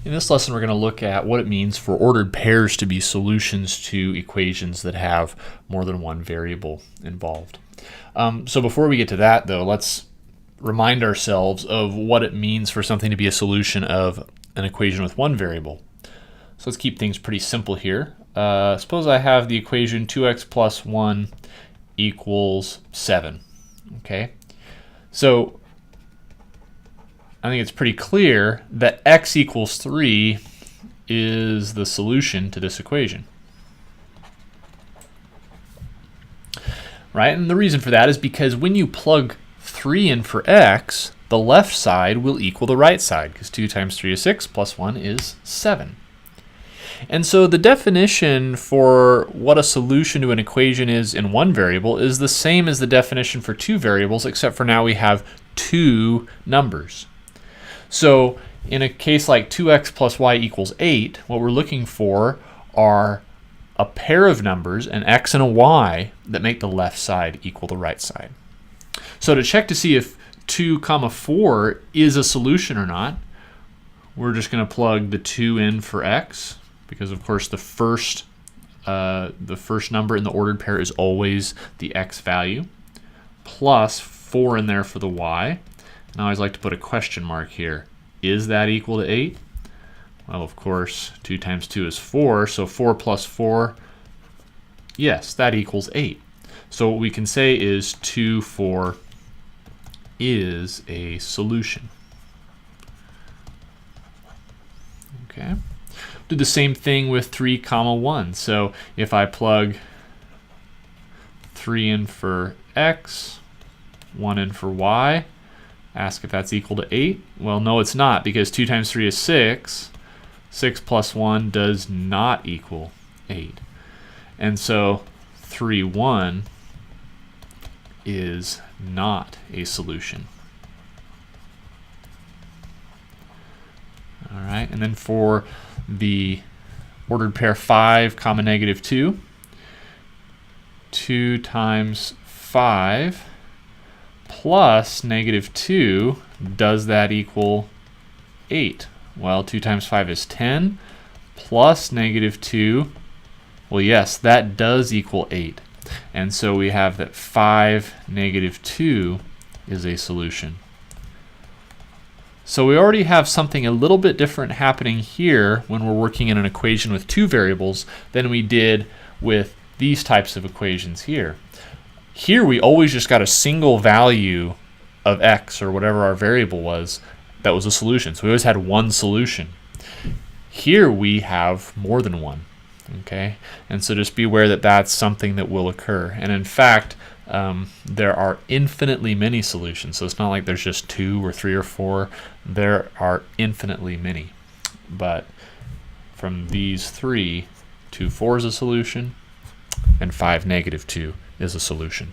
In this lesson, we're going to look at what it means for ordered pairs to be solutions to equations that have more than one variable involved. So before we get to that, though, let's remind ourselves of what it means for something to be a solution of an equation with one variable. So let's keep things pretty simple here. Suppose I have the equation 2x plus 1 equals 7. Okay, so I think it's pretty clear that x equals 3 is the solution to this equation. Right? And the reason for that is because when you plug 3 in for x, the left side will equal the right side, because 2 times 3 is 6, plus 1 is 7. And so the definition for what a solution to an equation is in one variable is the same as the definition for two variables, except for now we have two numbers. So in a case like 2x plus y equals 8, what we're looking for are a pair of numbers, an x and a y, that make the left side equal the right side. So to check to see if 2 comma 4 is a solution or not, we're just going to plug the 2 in for x, because of course the first number in the ordered pair is always the x value, plus 4 in there for the y. And I always like to put a question mark here. Is that equal to 8? Well, of course, 2 times 2 is 4, so 4 plus 4, yes, that equals 8. So what we can say is 2, 4 is a solution. Okay. Do the same thing with 3 comma 1. So if I plug 3 in for x, 1 in for y, ask if that's equal to 8. Well, no, it's not, because 2 times 3 is 6. 6 plus 1 does not equal 8. And so 3, 1 is not a solution. All right, and then for the ordered pair 5 comma negative 2, 2 times 5 plus negative 2, does that equal 8? Well, 2 times 5 is 10, plus negative 2, well, yes, that does equal 8. And so we have that 5 negative 2 is a solution. So we already have something a little bit different happening here when we're working in an equation with two variables than we did with these types of equations here. Here we always just got a single value of x, or whatever our variable was, that was a solution. So we always had one solution. Here we have more than one. Okay, and so just be aware that that's something that will occur. And in fact, there are infinitely many solutions. So it's not like there's just 2 or 3 or 4. There are infinitely many. But from these 3, 2, 4 is a solution, and 5, negative 2 is a solution.